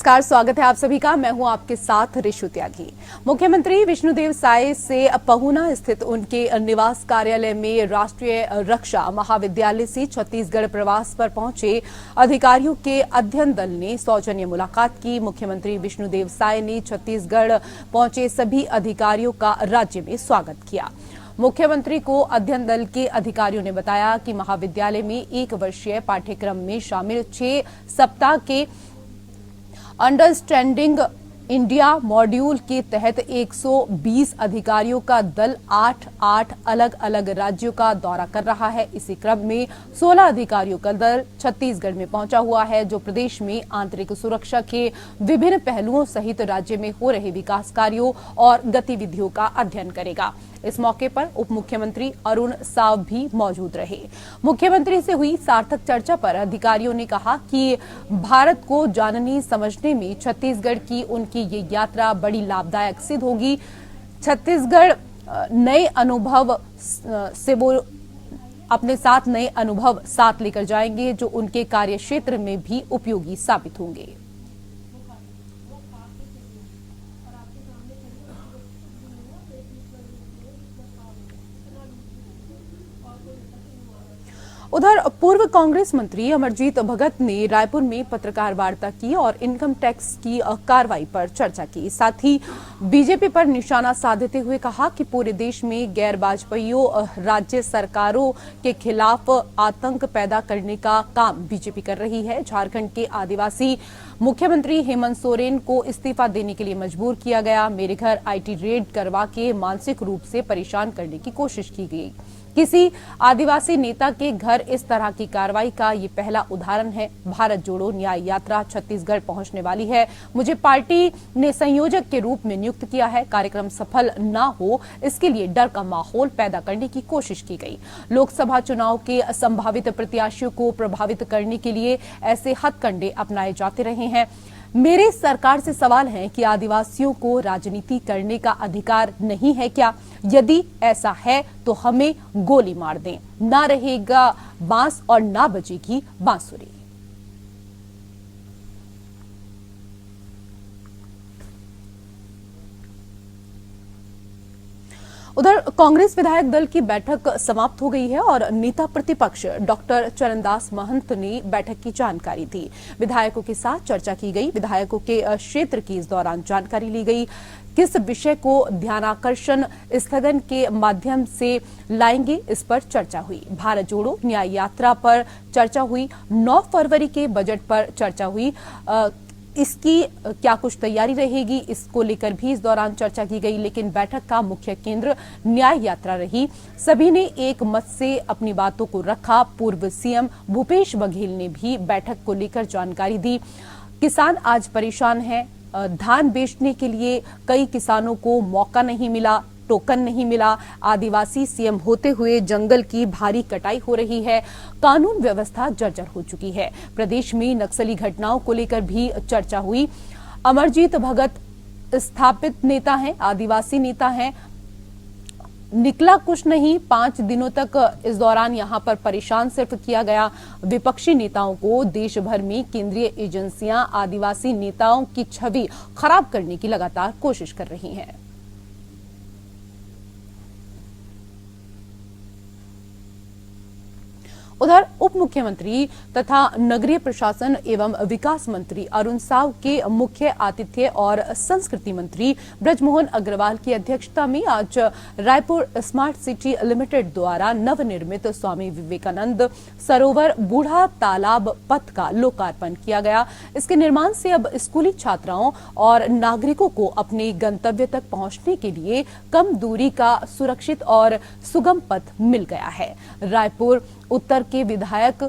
नमस्कार, स्वागत है आप सभी का। मैं हूं आपके साथ ऋषु त्यागी। मुख्यमंत्री विष्णुदेव साय से पहुना स्थित उनके निवास कार्यालय में राष्ट्रीय रक्षा महाविद्यालय से छत्तीसगढ़ प्रवास पर पहुंचे अधिकारियों के अध्ययन दल ने सौजन्य मुलाकात की। मुख्यमंत्री विष्णुदेव साय ने छत्तीसगढ़ पहुंचे सभी अधिकारियों का राज्य में स्वागत किया। मुख्यमंत्री को अध्ययन दल के अधिकारियों ने बताया कि महाविद्यालय में 1 वर्षीय पाठ्यक्रम में शामिल 6 सप्ताह के अंडरस्टैंडिंग इंडिया मॉड्यूल के तहत 120 अधिकारियों का दल 8 अलग अलग राज्यों का दौरा कर रहा है। इसी क्रम में 16 अधिकारियों का दल छत्तीसगढ़ में पहुंचा हुआ है, जो प्रदेश में आंतरिक सुरक्षा के विभिन्न पहलुओं सहित राज्य में हो रहे विकास कार्यों और गतिविधियों का अध्ययन करेगा। इस मौके पर उप मुख्यमंत्री अरुण साव भी मौजूद रहे। मुख्यमंत्री से हुई सार्थक चर्चा पर अधिकारियों ने कहा कि भारत को जानने समझने में छत्तीसगढ़ की उनकी ये यात्रा बड़ी लाभदायक सिद्ध होगी। छत्तीसगढ़ नए अनुभव से वो अपने साथ नए अनुभव साथ लेकर जाएंगे, जो उनके कार्य क्षेत्र में भी उपयोगी साबित होंगे। उधर पूर्व कांग्रेस मंत्री अमरजीत भगत ने रायपुर में पत्रकार वार्ता की और इनकम टैक्स की कार्रवाई पर चर्चा की। साथ ही बीजेपी पर निशाना साधते हुए कहा कि पूरे देश में गैर वाजपेयियों राज्य सरकारों के खिलाफ आतंक पैदा करने का काम बीजेपी कर रही है। झारखंड के आदिवासी मुख्यमंत्री हेमंत सोरेन को इस्तीफा देने के लिए मजबूर किया गया। मेरे घर आईटी रेड करवा के मानसिक रूप से परेशान करने की कोशिश की गई। किसी आदिवासी नेता के घर इस तरह की कार्रवाई का ये पहला उदाहरण है। भारत जोड़ो न्याय यात्रा छत्तीसगढ़ पहुंचने वाली है। मुझे पार्टी ने संयोजक के रूप में नियुक्त किया है। कार्यक्रम सफल न हो, इसके लिए डर का माहौल पैदा करने की कोशिश की गई। लोकसभा चुनाव के संभावित प्रत्याशियों को प्रभावित करने के लिए ऐसे हथकंडे अपनाए जाते रहे हैं। मेरे सरकार से सवाल है कि आदिवासियों को राजनीति करने का अधिकार नहीं है क्या? यदि ऐसा है तो हमें गोली मार दें, ना रहेगा बांस और ना बजेगी बांसुरी। उधर कांग्रेस विधायक दल की बैठक समाप्त हो गई है और नेता प्रतिपक्ष डॉक्टर चरणदास महंत ने बैठक की जानकारी दी। विधायकों के साथ चर्चा की गई। विधायकों के क्षेत्र की इस दौरान जानकारी ली गई। किस विषय को ध्यानाकर्षण स्थगन के माध्यम से लाएंगे, इस पर चर्चा हुई। भारत जोड़ो न्याय यात्रा पर चर्चा हुई। 9 फरवरी के बजट पर चर्चा हुई। इसकी क्या कुछ तैयारी रहेगी, इसको लेकर भी इस दौरान चर्चा की गई। लेकिन बैठक का मुख्य केंद्र न्याय यात्रा रही। सभी ने एक मत से अपनी बातों को रखा। पूर्व सीएम भूपेश बघेल ने भी बैठक को लेकर जानकारी दी। किसान आज परेशान हैं। धान बेचने के लिए कई किसानों को मौका नहीं मिला, टोकन नहीं मिला। आदिवासी सीएम होते हुए जंगल की भारी कटाई हो रही है। कानून व्यवस्था जर्जर हो चुकी है। प्रदेश में नक्सली घटनाओं को लेकर भी चर्चा हुई। अमरजीत भगत स्थापित नेता हैं, आदिवासी नेता हैं। निकला कुछ नहीं। 5 दिनों तक इस दौरान यहां पर परेशान सिर्फ किया गया। विपक्षी नेताओं को देश भर में केंद्रीय एजेंसियां आदिवासी नेताओं की छवि खराब करने की लगातार कोशिश कर रही हैं। उधर उप मुख्यमंत्री तथा नगरीय प्रशासन एवं विकास मंत्री अरुण साव के मुख्य आतिथ्य और संस्कृति मंत्री ब्रजमोहन अग्रवाल की अध्यक्षता में आज रायपुर स्मार्ट सिटी लिमिटेड द्वारा नवनिर्मित स्वामी विवेकानंद सरोवर बूढ़ा तालाब पथ का लोकार्पण किया गया। इसके निर्माण से अब स्कूली छात्राओं और नागरिकों को अपने गंतव्य तक पहुंचने के लिए कम दूरी का सुरक्षित और सुगम पथ मिल गया है। रायपुर उत्तर के विधायक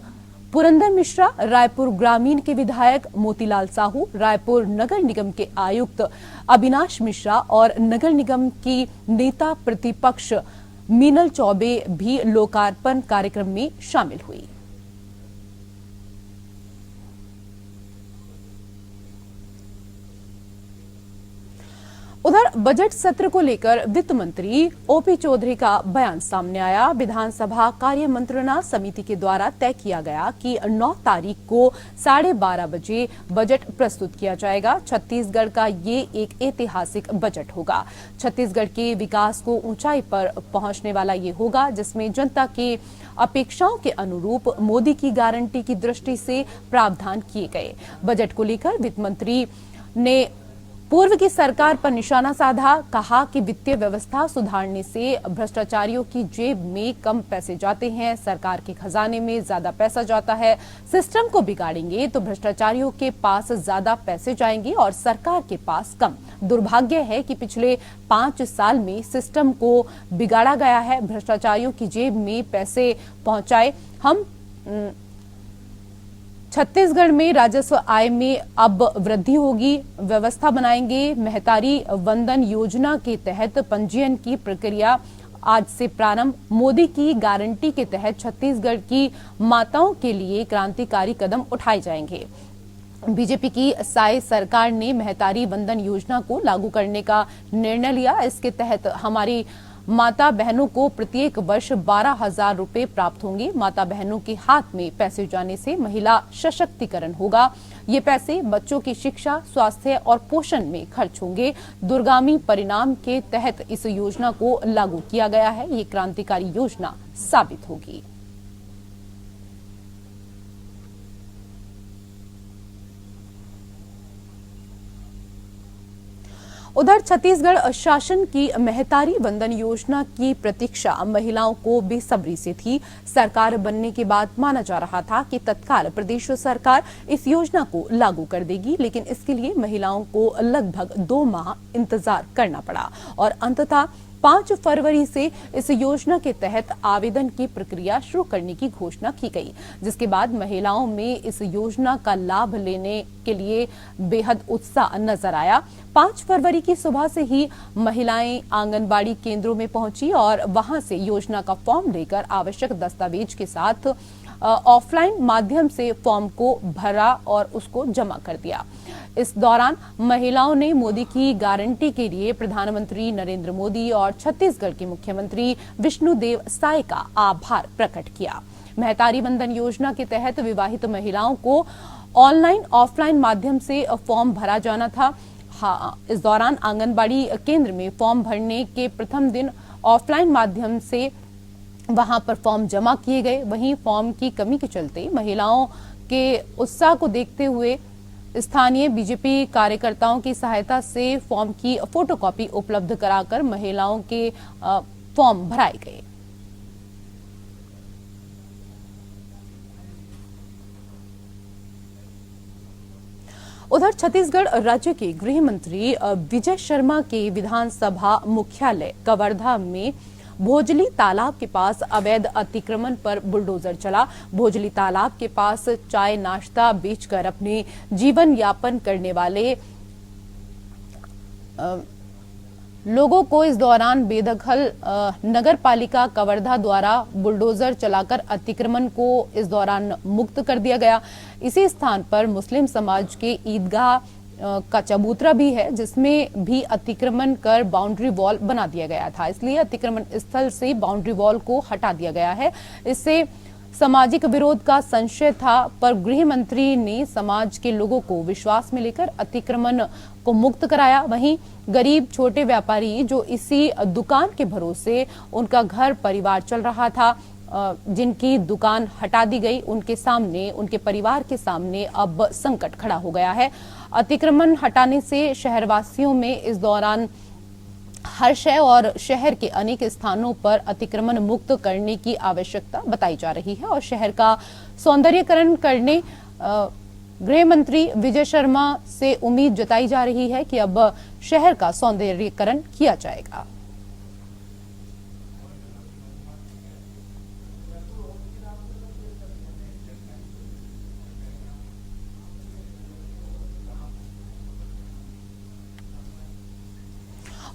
पुरंदर मिश्रा, रायपुर ग्रामीण के विधायक मोतीलाल साहू, रायपुर नगर निगम के आयुक्त अविनाश मिश्रा और नगर निगम की नेता प्रतिपक्ष मीनल चौबे भी लोकार्पण कार्यक्रम में शामिल हुई। उधर बजट सत्र को लेकर वित्त मंत्री ओपी चौधरी का बयान सामने आया। विधानसभा कार्य मंत्रणा समिति के द्वारा तय किया गया कि 9 तारीख को 12:30 बजे बजट प्रस्तुत किया जाएगा। छत्तीसगढ़ का ये एक ऐतिहासिक बजट होगा। छत्तीसगढ़ के विकास को ऊंचाई पर पहुंचने वाला ये होगा, जिसमें जनता के अपेक्षाओं के अनुरूप मोदी की गारंटी की दृष्टि से प्रावधान किए गए। बजट को लेकर वित्त मंत्री ने पूर्व की सरकार पर निशाना साधा। कहा कि वित्तीय व्यवस्था सुधारने से भ्रष्टाचारियों की जेब में कम पैसे जाते हैं, सरकार के खजाने में ज्यादा पैसा जाता है। सिस्टम को बिगाड़ेंगे तो भ्रष्टाचारियों के पास ज्यादा पैसे जाएंगे और सरकार के पास कम। दुर्भाग्य है कि पिछले 5 साल में सिस्टम को बिगाड़ा गया है, भ्रष्टाचारियों की जेब में पैसे पहुंचाए। हम छत्तीसगढ़ में राजस्व आय में अब वृद्धि होगी, व्यवस्था बनाएंगे। महतारी वंदन योजना के तहत पंजीयन की प्रक्रिया आज से प्रारंभ। मोदी की गारंटी के तहत छत्तीसगढ़ की माताओं के लिए क्रांतिकारी कदम उठाए जाएंगे। बीजेपी की साय सरकार ने महतारी वंदन योजना को लागू करने का निर्णय लिया। इसके तहत हमारी माता बहनों को प्रत्येक वर्ष 12,000 रुपए प्राप्त होंगे। माता बहनों के हाथ में पैसे जाने से महिला सशक्तिकरण होगा। ये पैसे बच्चों की शिक्षा, स्वास्थ्य और पोषण में खर्च होंगे। दूरगामी परिणाम के तहत इस योजना को लागू किया गया है। ये क्रांतिकारी योजना साबित होगी। उधर छत्तीसगढ़ शासन की महतारी वंदन योजना की प्रतीक्षा महिलाओं को बेसब्री से थी। सरकार बनने के बाद माना जा रहा था कि तत्काल प्रदेश सरकार इस योजना को लागू कर देगी, लेकिन इसके लिए महिलाओं को लगभग 2 माह इंतजार करना पड़ा और अंततः 5 फरवरी से इस योजना के तहत आवेदन की प्रक्रिया शुरू करने की घोषणा की गई, जिसके बाद महिलाओं में इस योजना का लाभ लेने के लिए बेहद उत्साह नजर आया। 5 फरवरी की सुबह से ही महिलाएं आंगनबाड़ी केंद्रों में पहुंची और वहां से योजना का फॉर्म लेकर आवश्यक दस्तावेज के साथ ऑफलाइन माध्यम से फॉर्म को भरा और उसको जमा कर दिया। इस दौरान महिलाओं ने मोदी की गारंटी के लिए प्रधानमंत्री नरेंद्र मोदी और छत्तीसगढ़ के मुख्यमंत्री विष्णुदेव साय का आभार प्रकट किया। महतारी वंदन योजना के तहत विवाहित महिलाओं को ऑनलाइन ऑफलाइन माध्यम से फॉर्म भरा जाना था। इस दौरान आंगनबाड़ी केंद्र में फॉर्म भरने के प्रथम दिन ऑफलाइन माध्यम से वहां पर फॉर्म जमा किए गए। वहीं फॉर्म की कमी के चलते महिलाओं के उत्साह को देखते हुए स्थानीय बीजेपी कार्यकर्ताओं की सहायता से फॉर्म की फोटोकॉपी उपलब्ध कराकर महिलाओं के फॉर्म भराए गए। उधर छत्तीसगढ़ राज्य के गृह मंत्री विजय शर्मा के विधानसभा मुख्यालय कवर्धा में भोजली तालाब के पास अवैध अतिक्रमण पर बुलडोजर चला। भोजली तालाब के पास चाय नाश्ता बेचकर अपने जीवन यापन करने वाले लोगों को इस दौरान बेदखल नगर पालिका कवर्धा द्वारा बुलडोजर चलाकर अतिक्रमण को इस दौरान मुक्त कर दिया गया। इसी स्थान पर मुस्लिम समाज के ईदगाह का चबूतरा भी है, जिसमें भी अतिक्रमण कर बाउंड्री वॉल बना दिया गया था। इसलिए अतिक्रमण स्थल से बाउंड्री वॉल को हटा दिया गया है। इससे सामाजिक विरोध का संशय था, पर गृह मंत्री ने समाज के लोगों को विश्वास में लेकर अतिक्रमण को मुक्त कराया। वहीं गरीब छोटे व्यापारी जो इसी दुकान के भरोसे उनका घर परिवार चल रहा था, जिनकी दुकान हटा दी गई, उनके सामने, उनके परिवार के सामने अब संकट खड़ा हो गया है। अतिक्रमण हटाने से शहरवासियों में इस दौरान हर्ष है और शहर के अनेक स्थानों पर अतिक्रमण मुक्त करने की आवश्यकता बताई जा रही है और शहर का सौंदर्यीकरण करने गृह मंत्री विजय शर्मा से उम्मीद जताई जा रही है कि अब शहर का सौंदर्यीकरण किया जाएगा।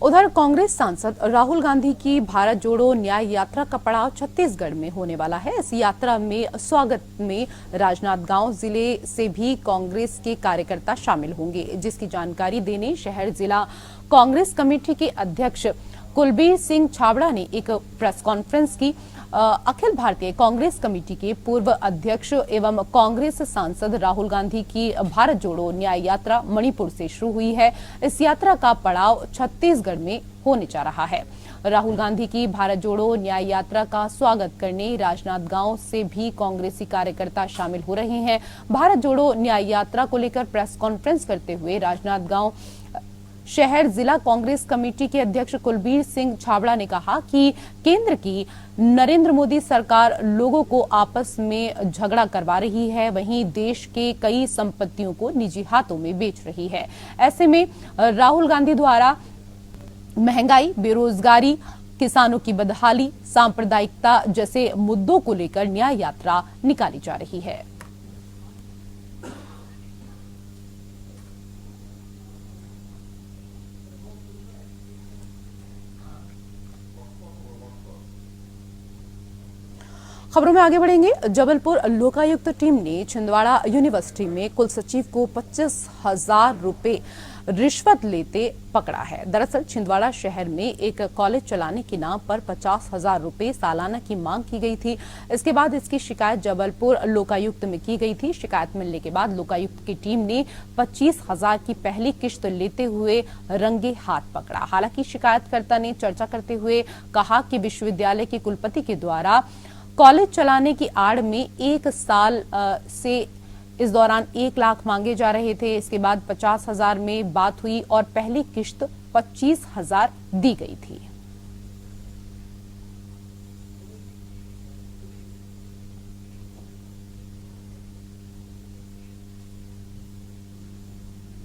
उधर कांग्रेस सांसद राहुल गांधी की भारत जोड़ो न्याय यात्रा का पड़ाव छत्तीसगढ़ में होने वाला है। इस यात्रा में स्वागत में राजनांदगांव जिले से भी कांग्रेस के कार्यकर्ता शामिल होंगे, जिसकी जानकारी देने शहर जिला कांग्रेस कमेटी के अध्यक्ष कुलबीर सिंह छाबड़ा ने एक प्रेस कॉन्फ्रेंस की। अखिल भारतीय कांग्रेस कमेटी के पूर्व अध्यक्ष एवं कांग्रेस सांसद राहुल गांधी की भारत जोड़ो न्याय यात्रा मणिपुर से शुरू हुई है। इस यात्रा का पड़ाव छत्तीसगढ़ में होने जा रहा है। राहुल गांधी की भारत जोड़ो न्याय यात्रा का स्वागत करने राजनांदगांव से भी कांग्रेसी कार्यकर्ता शामिल हो रहे हैं। भारत जोड़ो न्याय यात्रा को लेकर प्रेस कॉन्फ्रेंस करते हुए राजनांदगांव शहर जिला कांग्रेस कमेटी के अध्यक्ष कुलबीर सिंह छाबड़ा ने कहा कि केंद्र की नरेंद्र मोदी सरकार लोगों को आपस में झगड़ा करवा रही है, वहीं देश के कई संपत्तियों को निजी हाथों में बेच रही है। ऐसे में राहुल गांधी द्वारा महंगाई, बेरोजगारी, किसानों की बदहाली, सांप्रदायिकता जैसे मुद्दों को लेकर न्याय यात्रा निकाली जा रही है। खबरों में आगे बढ़ेंगे। जबलपुर लोकायुक्त टीम ने छिंदवाड़ा यूनिवर्सिटी में कुल सचिव को 25,000 रुपए रिश्वत लेते पकड़ा है। दरअसल छिंदवाड़ा शहर में एक कॉलेज चलाने के नाम पर 50,000 रुपए सालाना की मांग की गई थी। इसके बाद इसकी शिकायत जबलपुर लोकायुक्त में की गई थी। शिकायत मिलने के बाद लोकायुक्त की टीम ने 25,000 की पहली किश्त लेते हुए रंगे हाथ पकड़ा। हालांकि शिकायतकर्ता ने चर्चा करते हुए कहा कि विश्वविद्यालय के कुलपति के द्वारा कॉलेज चलाने की आड़ में 1 साल से इस दौरान 1 लाख मांगे जा रहे थे। इसके बाद 50,000 में बात हुई और पहली किश्त 25,000 दी गई थी।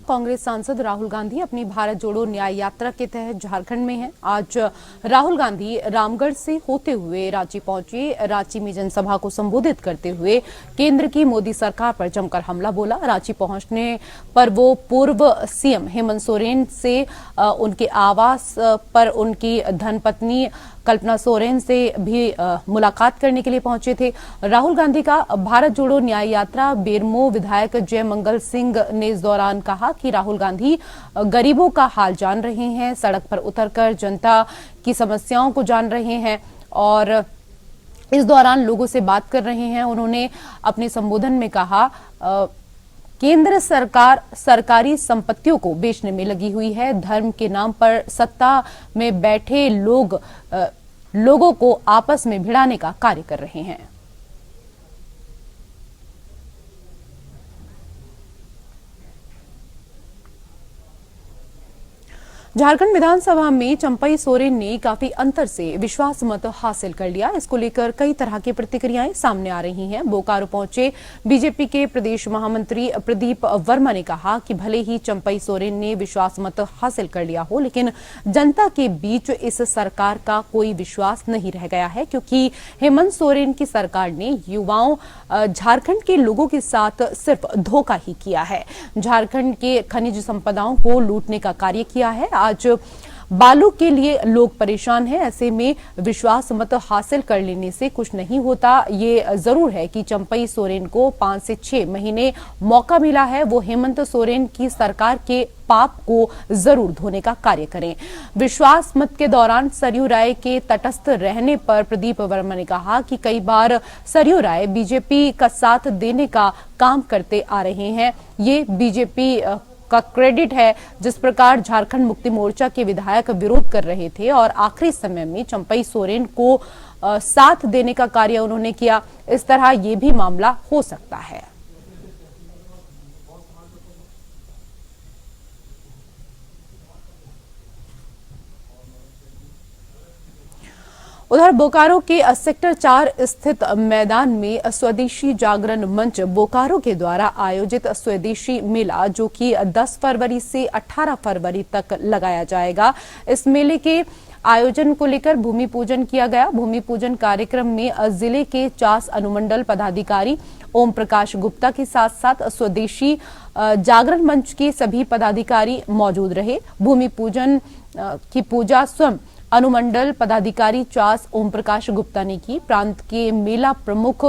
कांग्रेस सांसद राहुल गांधी अपनी भारत जोड़ो न्याय यात्रा के तहत झारखंड में हैं। आज राहुल गांधी रामगढ़ से होते हुए रांची पहुंचे। रांची में जनसभा को संबोधित करते हुए केंद्र की मोदी सरकार पर जमकर हमला बोला। रांची पहुंचने पर वो पूर्व सीएम हेमंत सोरेन से उनके आवास पर उनकी धर्मपत्नी कल्पना सोरेन से भी मुलाकात करने के लिए पहुंचे थे। राहुल गांधी का भारत जोड़ो न्याय यात्रा बेरमो विधायक जय मंगल सिंह ने इस दौरान कहा कि राहुल गांधी गरीबों का हाल जान रहे हैं, सड़क पर उतरकर जनता की समस्याओं को जान रहे हैं और इस दौरान लोगों से बात कर रहे हैं। उन्होंने अपने संबोधन में कहा केंद्र सरकार सरकारी संपत्तियों को बेचने में लगी हुई है। धर्म के नाम पर सत्ता में बैठे लोगों को आपस में भिड़ाने का कार्य कर रहे हैं। झारखंड विधानसभा में चंपई सोरेन ने काफी अंतर से विश्वास मत हासिल कर लिया। इसको लेकर कई तरह की प्रतिक्रियाएं सामने आ रही हैं। बोकारो पहुंचे बीजेपी के प्रदेश महामंत्री प्रदीप वर्मा ने कहा कि भले ही चंपई सोरेन ने विश्वास मत हासिल कर लिया हो, लेकिन जनता के बीच इस सरकार का कोई विश्वास नहीं रह गया है, क्योंकि हेमंत सोरेन की सरकार ने युवाओं झारखंड के लोगों के साथ सिर्फ धोखा ही किया है। झारखंड के खनिज संपदाओं को लूटने का कार्य किया है। आज बालू के लिए लोग परेशान हैं। ऐसे में विश्वास मत हासिल कर लेने से कुछ नहीं होता। ये जरूर है कि चंपई सोरेन को 5 से 6 महीने मौका मिला है, वो हेमंत सोरेन की सरकार के पाप को जरूर धोने का कार्य करें। विश्वास मत के दौरान सरयू राय के तटस्थ रहने पर प्रदीप वर्मा ने कहा कि कई बार सरयू राय बीजेपी का साथ देने का काम करते आ रहे हैं। ये बीजेपी का क्रेडिट है। जिस प्रकार झारखंड मुक्ति मोर्चा के विधायक विरोध कर रहे थे और आखिरी समय में चंपई सोरेन को साथ देने का कार्य उन्होंने किया, इस तरह ये भी मामला हो सकता है। उधर बोकारो के सेक्टर 4 स्थित मैदान में स्वदेशी जागरण मंच बोकारो के द्वारा आयोजित स्वदेशी मेला, जो कि 10 फरवरी से 18 फरवरी तक लगाया जाएगा। इस मेले के आयोजन को लेकर भूमि पूजन किया गया। भूमि पूजन कार्यक्रम में जिले के 4 अनुमंडल पदाधिकारी ओम प्रकाश गुप्ता के साथ साथ स्वदेशी जागरण मंच के सभी पदाधिकारी मौजूद रहे। भूमि पूजन की पूजा स्वयं अनुमंडल पदाधिकारी 4 ओम प्रकाश गुप्ता ने की। प्रांत के मेला प्रमुख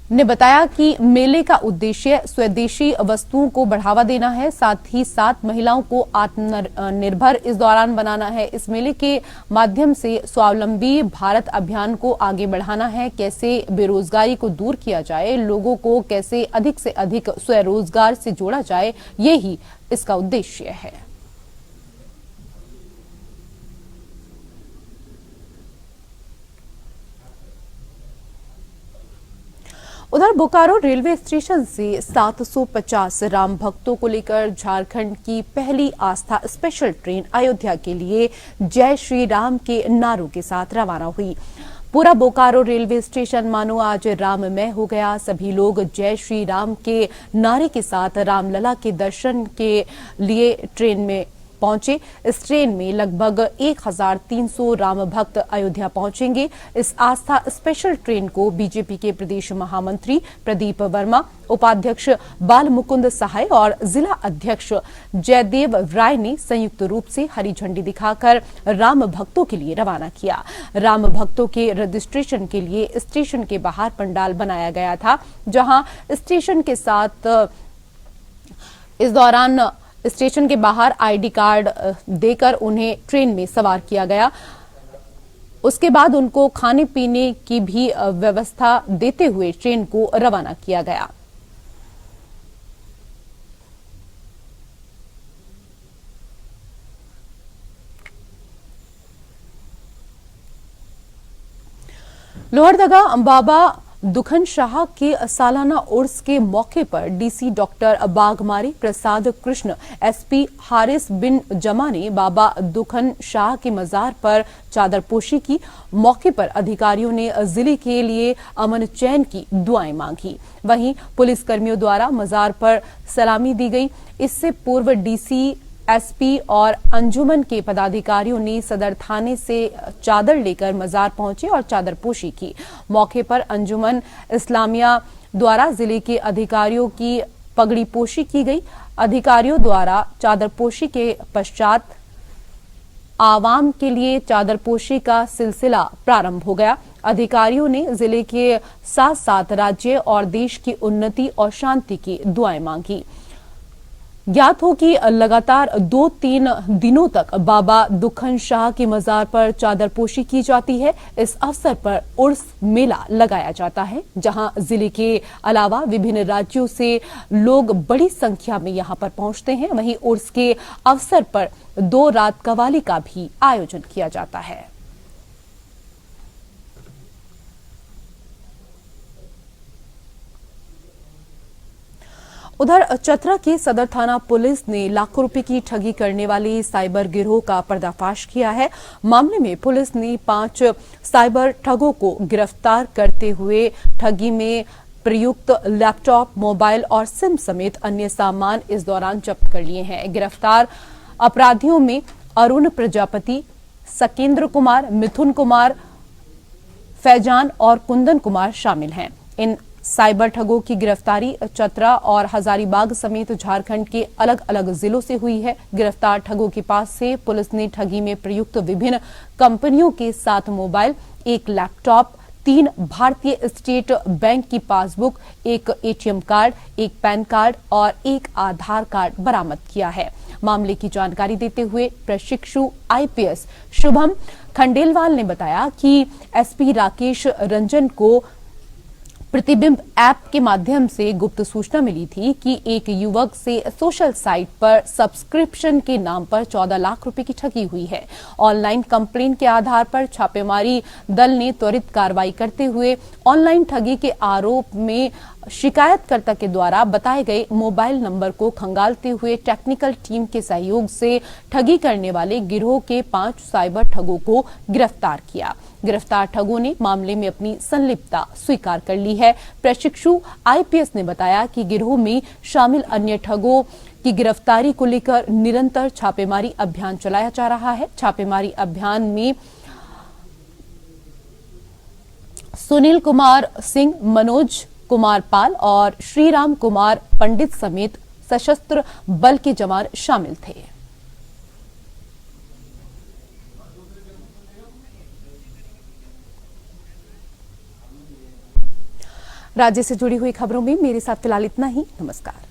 ने बताया कि मेले का उद्देश्य स्वदेशी वस्तुओं को बढ़ावा देना है, साथ ही साथ महिलाओं को आत्मनिर्भर इस दौरान बनाना है। इस मेले के माध्यम से स्वावलंबी भारत अभियान को आगे बढ़ाना है, कैसे बेरोजगारी को दूर किया जाए, लोगों को कैसे अधिक से अधिक स्वरोजगार से जोड़ा जाए, यही इसका उद्देश्य है। उधर बोकारो रेलवे स्टेशन से 750 राम भक्तों को लेकर झारखंड की पहली आस्था स्पेशल ट्रेन अयोध्या के लिए जय श्री राम के नारों के साथ रवाना हुई। पूरा बोकारो रेलवे स्टेशन मानो आज राममय हो गया। सभी लोग जय श्री राम के नारे के साथ रामलला के दर्शन के लिए ट्रेन में पहुंचे। इस ट्रेन में लगभग 1300 राम भक्त अयोध्या पहुंचेंगे। इस आस्था स्पेशल ट्रेन को बीजेपी के प्रदेश महामंत्री प्रदीप वर्मा, उपाध्यक्ष बाल मुकुंद सहाय और जिला अध्यक्ष जयदेव राय ने संयुक्त रूप से हरी झंडी दिखाकर राम भक्तों के लिए रवाना किया। राम भक्तों के रजिस्ट्रेशन के लिए स्टेशन के बाहर पंडाल बनाया गया था, जहां स्टेशन के साथ इस दौरान स्टेशन के बाहर आईडी कार्ड देकर उन्हें ट्रेन में सवार किया गया। उसके बाद उनको खाने पीने की भी व्यवस्था देते हुए ट्रेन को रवाना किया गया। लोहरदगा बाबा दुखन शाह के सालाना उर्स के मौके पर डीसी डॉक्टर बागमारी प्रसाद कृष्ण, एसपी हारिस बिन जमा ने बाबा दुखन शाह के मजार पर चादरपोशी की। मौके पर अधिकारियों ने जिले के लिए अमन चैन की दुआएं मांगी। वहीं पुलिसकर्मियों द्वारा मजार पर सलामी दी गई। इससे पूर्व डीसी, एसपी और अंजुमन के पदाधिकारियों ने सदर थाने से चादर लेकर मजार पहुंचे और चादरपोशी की। मौके पर अंजुमन इस्लामिया द्वारा जिले के अधिकारियों की पगड़ी पोशी की गई। अधिकारियों द्वारा चादरपोशी के पश्चात आवाम के लिए चादरपोशी का सिलसिला प्रारंभ हो गया। अधिकारियों ने जिले के साथ साथ राज्य और देश की उन्नति और शांति की दुआएं मांगी। ज्ञात हो कि लगातार 2-3 दिनों तक बाबा दुखन शाह के मजार पर चादरपोशी की जाती है। इस अवसर पर उर्स मेला लगाया जाता है, जहां जिले के अलावा विभिन्न राज्यों से लोग बड़ी संख्या में यहां पर पहुंचते हैं। वहीं उर्स के अवसर पर 2 रात कवाली का भी आयोजन किया जाता है। उधर चतरा की सदर थाना पुलिस ने लाखों रुपए की ठगी करने वाले साइबर गिरोह का पर्दाफाश किया है। मामले में पुलिस ने 5 साइबर ठगों को गिरफ्तार करते हुए ठगी में प्रयुक्त लैपटॉप, मोबाइल और सिम समेत अन्य सामान इस दौरान जब्त कर लिए हैं। गिरफ्तार अपराधियों में अरुण प्रजापति, सकेंद्र कुमार, मिथुन कुमार, फैजान और कुंदन कुमार शामिल हैं। इन साइबर ठगों की गिरफ्तारी चतरा और हजारीबाग समेत झारखंड के अलग अलग जिलों से हुई है। गिरफ्तार ठगों के पास से पुलिस ने ठगी में प्रयुक्त विभिन्न कंपनियों के 7 मोबाइल, 1 लैपटॉप, 3 भारतीय स्टेट बैंक की passbook, 1 ATM card, 1 pan card और 1 आधार कार्ड बरामद किया है। मामले की जानकारी देते हुए प्रशिक्षु आईपीएस शुभम खंडेलवाल ने बताया कि एसपी राकेश रंजन को प्रतिबिंब ऐप के माध्यम से गुप्त सूचना मिली थी कि एक युवक से सोशल साइट पर सब्सक्रिप्शन के नाम पर 14 लाख रुपए की ठगी हुई है। ऑनलाइन कंप्लेन के आधार पर छापेमारी दल ने त्वरित कार्रवाई करते हुए ऑनलाइन ठगी के आरोप में शिकायतकर्ता के द्वारा बताए गए मोबाइल नंबर को खंगालते हुए टेक्निकल टीम के सहयोग से ठगी करने वाले गिरोह के 5 साइबर ठगों को गिरफ्तार किया। गिरफ्तार ठगों ने मामले में अपनी संलिप्तता स्वीकार कर ली है। प्रशिक्षु आईपीएस ने बताया कि गिरोह में शामिल अन्य ठगों की गिरफ्तारी को लेकर निरंतर छापेमारी अभियान चलाया जा रहा है। छापेमारी अभियान में सुनील कुमार सिंह, मनोज कुमार पाल और श्रीराम कुमार पंडित समेत सशस्त्र बल के जवान शामिल थे। राज्य से जुड़ी हुई खबरों में मेरे साथ फिलहाल इतना ही। नमस्कार।